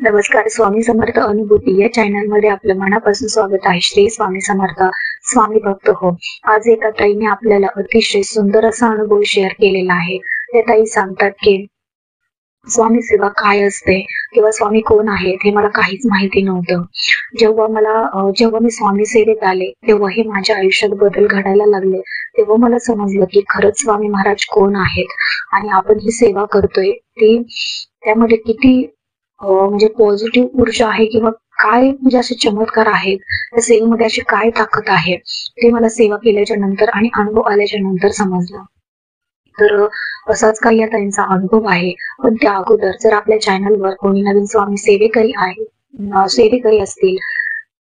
नमस्कार. स्वामी समर्थ अनुभूती या चॅनल मध्ये आपलं मनापासून स्वागत आहे. श्री स्वामी समर्थ. स्वामी भक्त हो. आज एका ताईने आपल्याला अतिशय सुंदर असा अनुभव शेअर केलेला आहे. त्या ताई सांगतात की स्वामी सेवा काय असते किंवा स्वामी कोण आहेत हे मला काहीच माहिती नव्हतं. जेव्हा मी स्वामी सेवेत आले तेव्हा हे माझ्या आयुष्यात बदल घडायला लागले. तेव्हा मला समजलं की खरंच स्वामी महाराज कोण आहेत आणि आपण ही सेवा करतोय ती त्यामध्ये किती म्हणजे पॉझिटिव्ह ऊर्जा आहे किंवा काय म्हणजे असे चमत्कार आहेत त्या सेवेमध्ये, अशी काय ताकद आहे ते मला सेवा केल्याच्या नंतर आणि अनुभव आल्याच्या नंतर समजलं. तर असाच काही या ताईंचा अनुभव आहे. पण त्या अगोदर जर आपल्या चॅनलवर कोणी नवीन स्वामी सेवेकरी असतील,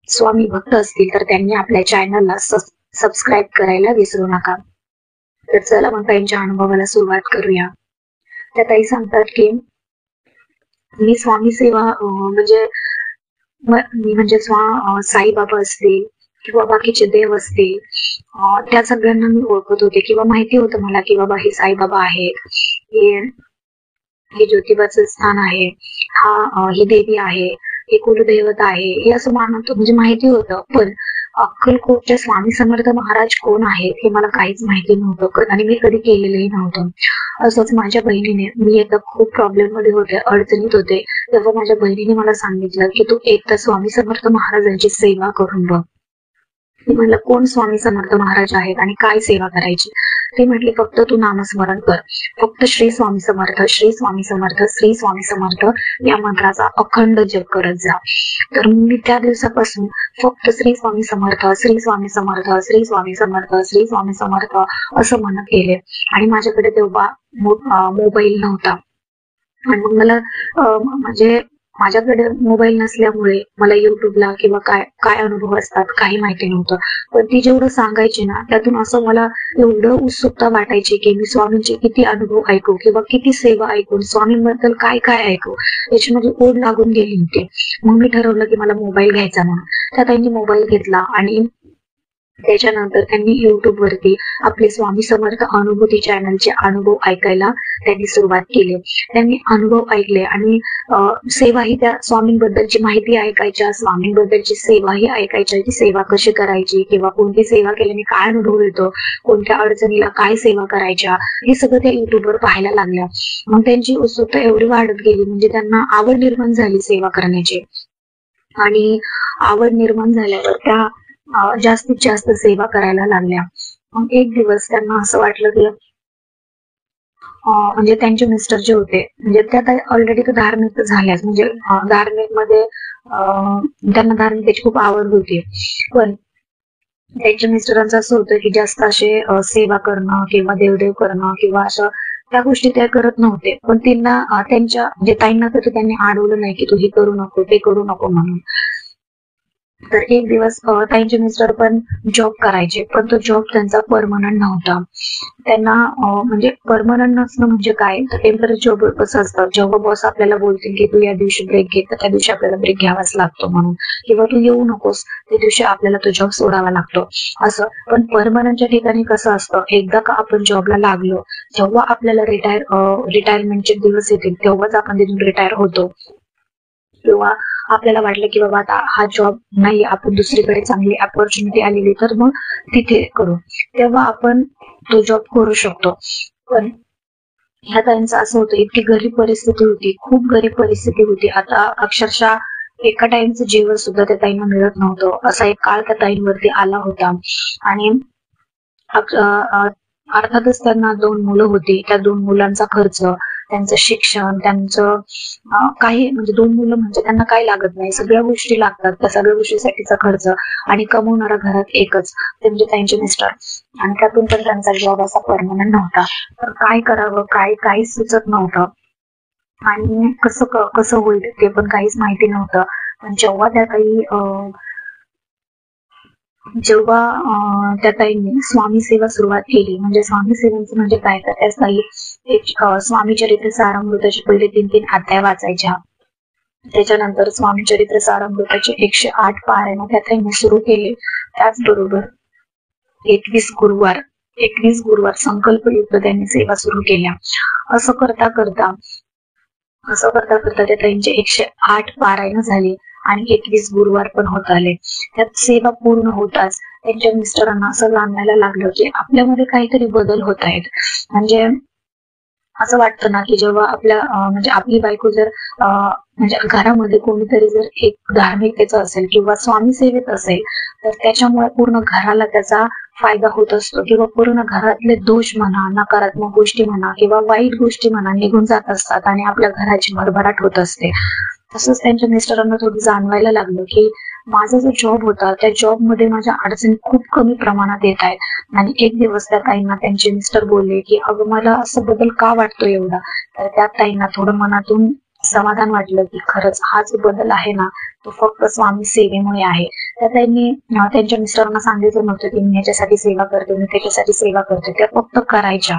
स्वामी भक्त असतील तर त्यांनी आपल्या चॅनलला सबस्क्राईब करायला विसरू नका. तर चला मग ताईंच्या अनुभवाला सुरुवात करूया. त्या ताई सांगतात की मी स्वामी सेवा म्हणजे साईबाबा असतील किंवा बाकीचे देव असतील, त्या सगळ्यांना मी ओळखत होते किंवा माहिती होतं मला की बाबा हे साईबाबा आहेत, हे ज्योतिबाचं स्थान आहे, ही देवी आहे, हे कुलदैवत आहे, हे असं मानत म्हणजे माहिती होतं. पण अक्कलकोटच्या स्वामी समर्थ महाराज कोण आहेत हे मला काहीच माहिती नव्हतं आणि मी कधी केलेलंही नव्हतं. असंच माझ्या बहिणीने, मी एकदा खूप प्रॉब्लेम मध्ये होते, अडचणीत होते, तेव्हा माझ्या बहिणीने मला सांगितलं की तू एकदा स्वामी समर्थ महाराजांची सेवा करून बघ. मी म्हणलं कोण स्वामी समर्थ महाराज आहेत आणि काय सेवा करायची? ते म्हटले फक्त तू नामस्मरण कर, फक्त श्री स्वामी समर्थ, श्री स्वामी समर्थ, श्री स्वामी समर्थ या मंत्राचा अखंड जप करत जा. तर मी त्या दिवसापासून फक्त श्री स्वामी समर्थ, श्री स्वामी समर्थ, श्री स्वामी समर्थ, श्री स्वामी समर्थ असं म्हणत गेले. आणि माझ्याकडे तेव्हा मोबाईल नव्हता आणि मग मला म्हणजे माझ्याकडे मोबाईल नसल्यामुळे मला युट्यूबला किंवा काय अनुभव असतात काही माहिती नव्हतं. पण ती जेवढं सांगायची ना त्यातून असं मला एवढं उत्सुकता वाटायची की मी स्वामींचे किती अनुभव ऐकू किंवा किती सेवा ऐकून स्वामींबद्दल काय काय ऐकू याची माझी ओढ लागून गेली होती. मग मी ठरवलं की मला मोबाईल घ्यायचा म्हणून. त्या त्यांनी मोबाईल घेतला आणि त्याच्यानंतर त्यांनी युट्यूब वरती आपले स्वामी समर्थ अनुभूती चॅनलचे अनुभव ऐकायला त्यांनी सुरुवात केली. त्यांनी अनुभव ऐकले आणि सेवाही, त्या स्वामींबद्दलची माहिती ऐकायच्या, स्वामींबद्दलची सेवाही ऐकायच्या, की सेवा कशी करायची किंवा कोणती सेवा केल्याने काय अनुभव येतो, कोणत्या अडचणीला काय सेवा करायच्या, हे सगळं त्या युट्यूबवर पाहायला लागल्या. मग त्यांची उत्सुकता एवढी वाढत गेली, म्हणजे त्यांना आवड निर्माण झाली सेवा करण्याची. आणि आवड निर्माण झाल्यावर त्या जास्तीत जास्त सेवा करायला लागल्या. मग एक दिवस त्यांना असं वाटलं की म्हणजे त्यांचे मिस्टर जे होते, म्हणजे त्या ऑलरेडी तर धार्मिक झाल्याच, म्हणजे धार्मिक मध्ये त्यांना धार्मिकतेची खूप आवड होती. पण त्यांच्या मिस्टरांचं असं होतं की जास्त असे सेवा करणं किंवा देवदेव करणं किंवा असं त्या गोष्टी त्या करत नव्हते. पण त्यांना त्यांच्या म्हणजे ताईंना तर त्यांनी अडवलं नाही की तू हे करू नको ते करू नको म्हणून. तर एक दिवस ताईंचे मिस्टर पण जॉब करायचे, पण तो जॉब त्यांचा परमनंट नव्हता. त्यांना म्हणजे परमनंट नसणं म्हणजे काय, तर टेम्पररी जॉब कसं असतं, जेव्हा बॉस आपल्याला बोलतील की तू या दिवशी ब्रेक घे तर त्या दिवशी आपल्याला ब्रेक घ्यावाच लागतो म्हणून, किंवा तू येऊ नकोस त्या दिवशी आपल्याला तो जॉब सोडावा लागतो असं. पण परमनंटच्या ठिकाणी कसं असतं, एकदा का आपण जॉबला लागलो, जेव्हा आपल्याला रिटायरमेंटचे दिवस येतील तेव्हाच आपण तिथून रिटायर होतो. किंवा आपल्याला वाटलं की बाबा आता हा जॉब नाही, आपण दुसरीकडे चांगली अपॉर्च्युनिटी आलेली तर मग तिथे करू, तेव्हा आपण तो जॉब करू शकतो. पण ह्या ताईंचं असं होतं, इतकी गरीब परिस्थिती होती, खूप गरीब परिस्थिती होती. आता अक्षरशः एका टाइमचं जेवण सुद्धा त्या ताईंना मिळत नव्हतं. असा एक काळ त्या ताईंवरती आला होता. आणि अर्थातच त्यांना 2 मुलं होती, त्या 2 मुलांचा खर्च, त्यांचं शिक्षण, त्यांचं काही म्हणजे 2 मुलं म्हणजे त्यांना काय लागत नाही, सगळ्या गोष्टी लागतात, त्या सगळ्या गोष्टीसाठीचा खर्च. आणि कमवणारा घरात एकच, ते म्हणजे त्यांचे मिस्टर. आणि त्यातून पण त्यांचा जॉब असा परमनंट नव्हता. तर काय करावं, काही सुचत नव्हतं आणि कसं होईल ते पण काहीच माहिती नव्हतं. पण जेव्हा त्या ताईंनी स्वामी सेवा सुरुवात केली, म्हणजे स्वामी सेवेचं म्हणजे काय, तर त्या ताई एक स्वामी चरित्र सारामृताचे पहिले 3 अध्याय वाचायच्या. त्याच्यानंतर स्वामी चरित्र सारामृताचे 108 पारायण त्या ताईंनी सुरू केले. त्याचबरोबर 21 गुरुवार संकल्पयुक्त त्यांनी सेवा सुरू केल्या. असं करता करता असं करता करता त्या ताईंचे 108 पारायण झाले आणि 21 गुरुवार पण होत आले. त्यात सेवा पूर्ण होताच त्यांच्या मिस्टरांना असं जाणवायला लागलं की आपल्यामध्ये काहीतरी बदल होत आहेत. म्हणजे असं वाटतं ना की जेव्हा आपल्या म्हणजे आपली बायको जर म्हणजे घरामध्ये कोणीतरी जर एक धार्मिकतेचं असेल किंवा स्वामी सेवेत असेल तर त्याच्यामुळे पूर्ण घराला त्याचा फायदा होत असतो किंवा पूर्ण घरातले दोष म्हणा, नकारात्मक गोष्टी म्हणा किंवा वाईट गोष्टी म्हणा निघून जात असतात आणि आपल्या घराची भरभराट होत असते. तसंच त्यांच्या मिस्टरांना थोडं जाणवायला लागलं की माझा जो जॉब होता त्या जॉब मध्ये माझ्या अडचणी खूप कमी प्रमाणात येत आहेत. आणि एक दिवस त्या ताईंना त्यांचे मिस्टर बोलले की अगं मला असं बदल का वाटतो एवढा. तर त्या ताईंना थोडं मनातून समाधान वाटलं की खरंच हा जो बदल आहे ना तो फक्त स्वामी सेवेमुळे आहे. त्या ताईंनी त्यांच्या मिस्टरांना सांगितलं नव्हतं की मी याच्यासाठी सेवा करते, मी त्याच्यासाठी सेवा करते, त्या फक्त करायच्या.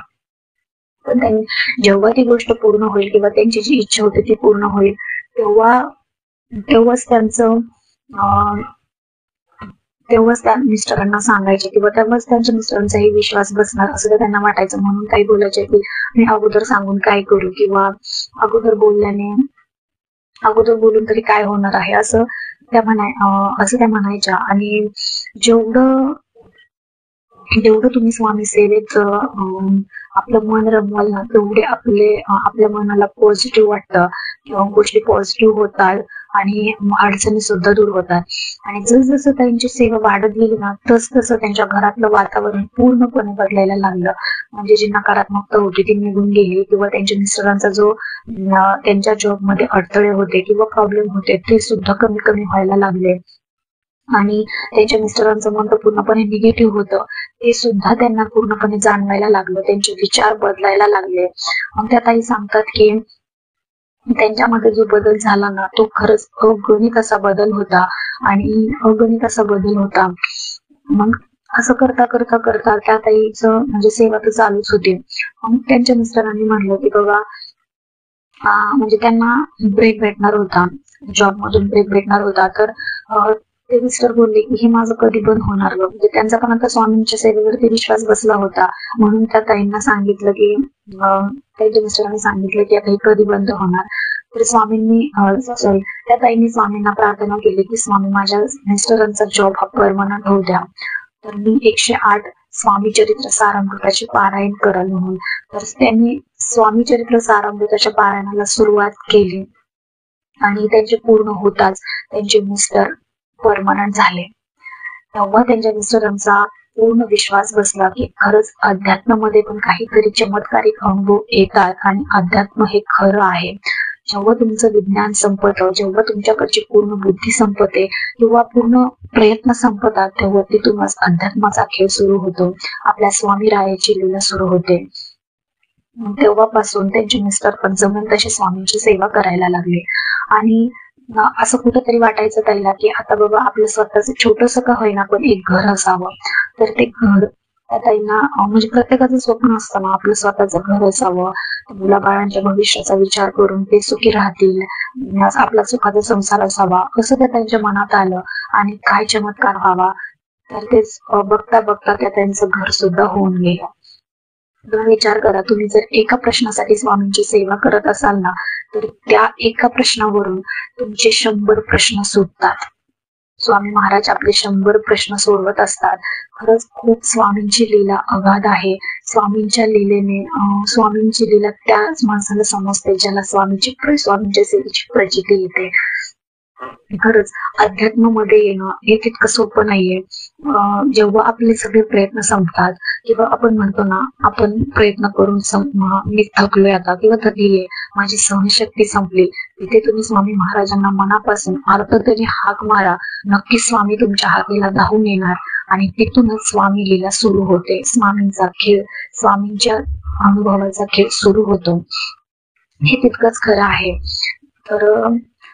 पण त्यांनी जेव्हा ती गोष्ट पूर्ण होईल किंवा त्यांची जी इच्छा होती ती पूर्ण होईल तेव्हाच त्यांचं तेव्हाच त्या मिस्टरांना सांगायचे किंवा तेव्हाच त्यांच्या मिस्टरांचाही विश्वास बसणार असं तर त्यांना वाटायचं. म्हणून काही बोलायचे की मी अगोदर सांगून काय करू किंवा अगोदर बोलून तरी काय होणार आहे असं त्या म्हणायच्या. आणि जेवढं तुम्ही स्वामी सेवेत आपलं मन रमवाल ना तेवढे आपल्या मनाला पॉझिटिव्ह वाटतं किंवा गोष्टी पॉझिटिव्ह होतात आणि अडचणी सुद्धा दूर होतात. आणि जसजसं त्यांची सेवा वाढत गेली ना तसं त्यांच्या घरातलं वातावरण पूर्णपणे बदलायला लागलं. म्हणजे जी नकारात्मकता होती ती निघून गेली किंवा त्यांच्या मिस्टरांचा जो त्यांच्या जॉब मध्ये अडथळे होते किंवा प्रॉब्लेम होते ते सुद्धा कमी व्हायला लागले. आणि त्यांच्या मिस्टरांचं मन तर पूर्णपणे निगेटिव्ह होतं ते सुद्धा त्यांना पूर्णपणे जाणवायला लागलं. त्यांचे विचार बदलायला लागले. मग त्या ताई सांगतात की त्यांच्यामध्ये जो बदल झाला ना तो खरंच अगणित असा बदल होता आणि अगणित असा बदल होता. मग असं करता करता करता त्या ताईचं म्हणजे सेवा तर चालूच होती. मग त्यांच्या मिस्टरांनी म्हणलं की बाबा म्हणजे त्यांना ब्रेक भेटणार होता, जॉब मधून ब्रेक भेटणार होता. तर ते मिस्टर बोलले की हे माझं कधी बंद होणार. म्हणजे त्यांचा पण आता स्वामींच्या सेवेवरती विश्वास बसला होता. म्हणून त्या ताईंना सांगितलं की त्यांच्या मिस्टरांनी सांगितलं की आता हे कधी बंद होणार. तर त्या ताईंनी स्वामींना प्रार्थना केली की स्वामी माझ्या मिस्टरांचा जॉब हा परमनंट होऊ द्या. तर मी 108 स्वामी चरित्र सारामृताचे पारायण कराल म्हणून. तर त्यांनी स्वामी चरित्र सारामृताच्या पारायणाला सुरुवात केली आणि त्यांचे पूर्ण होताच त्यांचे मिस्टर परमनंट झाले. तेव्हा त्यांच्या मिस्टरांचा पूर्ण विश्वास बसला की खरंच अध्यात्मामध्ये पण काहीतरी चमत्कारिक अनुभव येतात आणि अध्यात्म हे खरं आहे. जेव्हा तुमचं विज्ञान संपतं, जेव्हा तुमच्याकडची पूर्ण बुद्धी संपते किंवा पूर्ण प्रयत्न संपतात तेव्हा तिथूनच अध्यात्माचा खेळ सुरू होतो. आपल्या स्वामी रायाची लीला सुरू होते. तेव्हापासून त्यांचे मिस्टर पण जमून तसे स्वामींची सेवा करायला लागले. आणि असं कुठंतरी वाटायचं त्याला की आता बाबा आपलं स्वतःच छोटस का होईना पण एक घर असावं. तर ते घर ताईंना म्हणजे प्रत्येकाचं स्वप्न असतं ना आपलं स्वतःचं घर असावं, मुलाबाळांच्या भविष्याचा विचार करून ते सुखी राहतील, आपला सुखाचा संसार असावा असं त्या त्यांच्या मनात आलं. आणि काय चमत्कार व्हावा. तर तेच बघता बघता त्या त्यांचं घर सुद्धा होऊन गेलं. तुम्ही विचार करा, तुम्ही जर एका प्रश्नासाठी स्वामींची सेवा करत असाल ना तर त्या एका प्रश्नावरून तुमचे 100 प्रश्न सुटतात. स्वामी महाराज आपले 100 प्रश्न सोडवत असतात. खरंच खूप स्वामींची लीला अगाध आहे. स्वामींच्या लीलेने स्वामींची लीला त्याच माणसाला समजते ज्याला स्वामींच्या सेवेची प्रचिती येते. खरंच अध्यात्मामध्ये येणं हे तितकं सोपं नाहीये. जेव्हा आपले सगळे प्रयत्न संपतात किंवा आपण म्हणतो ना आपण प्रयत्न करून मी थकलोय आता किंवा थकलीये, माझी सहनशक्ती संपली, तिथे तुम्ही स्वामी महाराजांना मनापासून अर्थ तरी हाक मारा. नक्की स्वामी तुमच्या हाकेला धावून येणार आणि तिथूनच स्वामी लीला सुरू होते. स्वामींचा खेळ, स्वामींच्या अनुभवाचा खेळ सुरू होतो. हे तितकंच खरं आहे. तर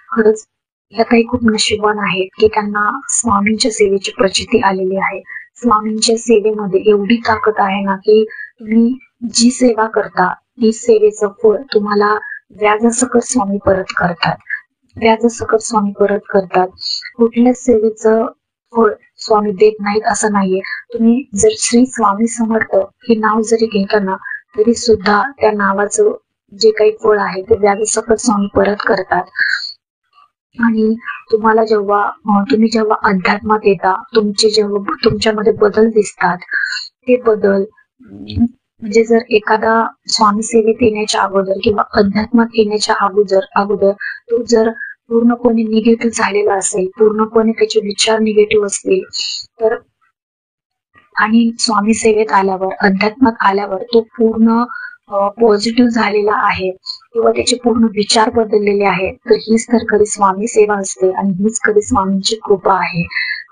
खरंच या काही खूप नशिबवान आहेत की त्यांना स्वामींच्या सेवेची प्रचिती आलेली आहे. स्वामींच्या सेवेमध्ये एवढी ताकद आहे ना की तुम्ही जी सेवा करता ती सेवेचं फळ तुम्हाला व्याजासकट स्वामी परत करतात. व्याजासकट स्वामी परत करतात. कुठल्याच सेवेचं फळ स्वामी देत नाहीत असं नाहीये. तुम्ही जर श्री स्वामी समर्थ हे नाव जरी घेता ना तरी सुद्धा त्या नावाचं जे काही फळ आहे ते व्याजासकट स्वामी परत करतात. आणि तुम्हाला तुम्ही जेव्हा अध्यात्मात येता, जेव्हा तुमच्यामध्ये बदल दिसतात, ते बदल म्हणजे जर एखादा स्वामी सेवेत येण्याच्या अगोदर किंवा अध्यात्मात येण्याच्या अगोदर तो जर पूर्णपणे निगेटिव्ह झालेला असेल, पूर्णपणे त्याचे विचार निगेटिव्ह असतील, तर आणि स्वामी सेवेत आल्यावर, अध्यात्मात आल्यावर तो पूर्ण पॉझिटिव्ह झालेला आहे किंवा त्याचे पूर्ण विचार बदललेले आहेत, तर हीच तर खरी स्वामी सेवा असते आणि हीच खरी स्वामींची कृपा आहे.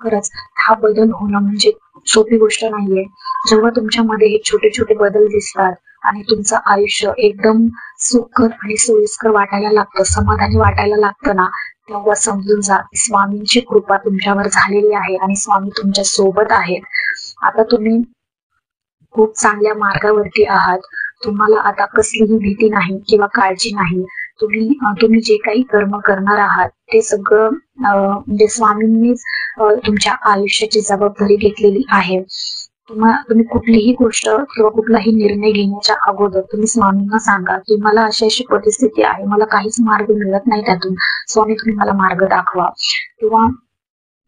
खरंच हा बदल होणं म्हणजे सोपी गोष्ट नाहीये. जेव्हा तुमच्यामध्ये हे छोटे छोटे बदल दिसतात आणि तुमचं आयुष्य एकदम सुखकर आणि सोयीस्कर वाटायला लागतं, समाधानी वाटायला लागतं ना, तेव्हा समजून जा स्वामींची कृपा तुमच्यावर झालेली आहे आणि स्वामी तुमच्या सोबत आहेत. आता तुम्ही खूप चांगल्या मार्गावरती आहात. तुम्हाला आता कसलीही भीती नाही किंवा काळजी नाही. तुम्ही जे काही कर्म करणार आहात ते सगळं म्हणजे स्वामींनीच तुमच्या आयुष्याची जबाबदारी घेतलेली आहे. तुम्ही कुठलीही गोष्ट किंवा कुठलाही निर्णय घेण्याच्या अगोदर तुम्ही स्वामींना सांगा की मला अशी परिस्थिती आहे, मला काहीच मार्ग मिळत नाही त्यातून, स्वामी तुम्ही मला मार्ग दाखवा. किंवा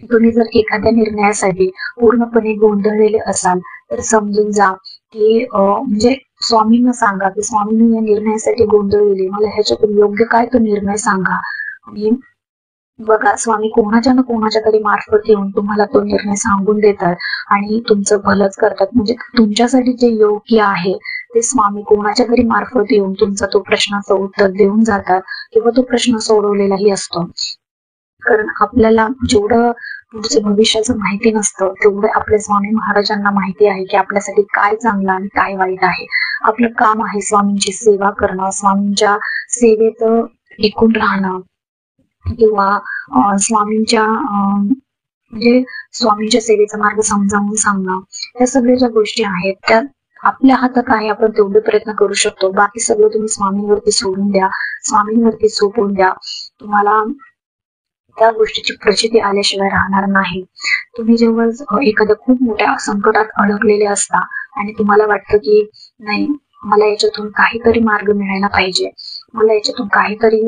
तुम्ही जर एखाद्या निर्णयासाठी पूर्णपणे गोंधळलेले असाल तर समजून जा की म्हणजे स्वामींना सांगा की स्वामी मी या निर्णयासाठी गोंधळलेली, मला ह्याच्यातून योग्य काय तो निर्णय सांगा. आणि बघा स्वामी कोणाच्या ना कोणाच्या तरी मार्फत येऊन तुम्हाला तो निर्णय सांगून देतात आणि तुमचं भलंच करतात. म्हणजे तुमच्यासाठी जे योग्य आहे ते स्वामी कोणाच्या तरी मार्फत येऊन तुमचा तो प्रश्नाचं उत्तर देऊन जातात किंवा तो प्रश्न सोडवलेलाही असतो. कारण आपल्याला जेवढं पुढचं भविष्याचं माहिती नसतं तेवढं आपल्या स्वामी महाराजांना माहिती आहे की आपल्यासाठी काय चांगलं आणि काय वाईट आहे. आपलं काम आहे स्वामींची सेवा करणं, स्वामींच्या सेवेत टिकून राहणं किंवा स्वामींच्या म्हणजे स्वामींच्या सेवेचा मार्ग समजावून सांगणं. या सगळ्या ज्या गोष्टी आहेत त्या आपल्या हातात आहे, आपण तेवढे प्रयत्न करू शकतो. बाकी सगळं तुम्ही स्वामींवरती सोडून द्या, स्वामींवरती सोपवून द्या. तुम्हाला त्या गोष्टीची प्रचिती आल्याशिवाय राहणार नाही. तुम्ही जेव्हा एखाद्या खूप मोठ्या संकटात अडकलेले असता आणि तुम्हाला वाटतं की नाही मला याच्यातून काहीतरी मार्ग मिळायला पाहिजे, मला याच्यातून काहीतरी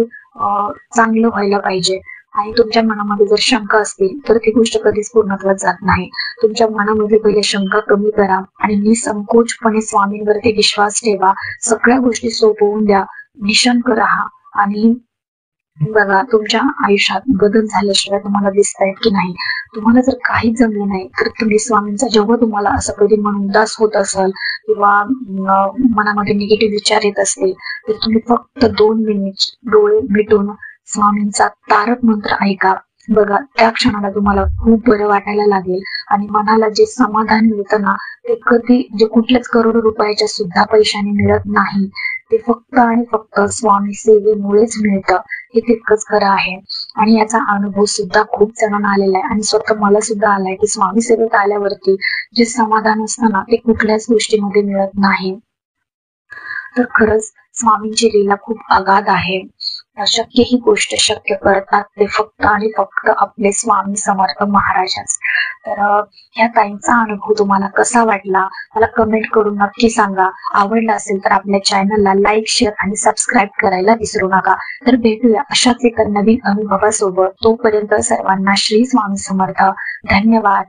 चांगलं व्हायला पाहिजे, आणि तुमच्या मनामध्ये जर शंका असतील तर ती गोष्ट कधीच पूर्णत्वात जात नाही. तुमच्या मनामध्ये पहिले शंका कमी करा आणि निसंकोचपणे स्वामींवरती विश्वास ठेवा. सगळ्या गोष्टी सोपवून द्या, निशंक राहा आणि बघा तुमच्या आयुष्यात बदल झाल्याशिवाय तुम्हाला दिसतायत की नाही. तुम्हाला जर काहीच जमलं नाही तर तुम्ही स्वामींचा जेव्हा तुम्हाला असं कधी मन उदास होत असेल किंवा मनामध्ये निगेटिव्ह विचार येत असतील तर तुम्ही फक्त 2 मिनिट डोळे मिटून स्वामींचा तारक मंत्र ऐका. बघा त्या क्षणाला तुम्हाला खूप बरं वाटायला लागेल आणि मनाला जे समाधान मिळतं ना ते कधी जे कुठल्याच करोडो रुपयाच्या सुद्धा पैशाने मिळत नाही. ते फक्त आणि फक्त स्वामी सेवेमुळेच मिळतं, हे तितकंच खरं आहे. आणि याचा अनुभव सुद्धा खूप जणांना आलेला आहे आणि स्वतः मला सुद्धा आलाय की स्वामी सेवेत आल्यावरती जे समाधान असतं ना ते कुठल्याच गोष्टीमध्ये मिळत नाही. तर खरंच स्वामींची लीला खूप अगाध आहे. अशक्य ही गोष्ट शक्य करतात ते फक्त आणि फक्त आपले स्वामी समर्थ महाराजच. तर ह्या ताईंचा अनुभव तुम्हाला कसा वाटला मला कमेंट करून नक्की सांगा. आवडला असेल तर आपल्या चॅनलला लाईक, शेअर आणि सबस्क्राईब करायला विसरू नका. तर भेटूया अशाच एका नवीन अनुभवासोबत. तोपर्यंत सर्वांना श्री स्वामी समर्थ. धन्यवाद.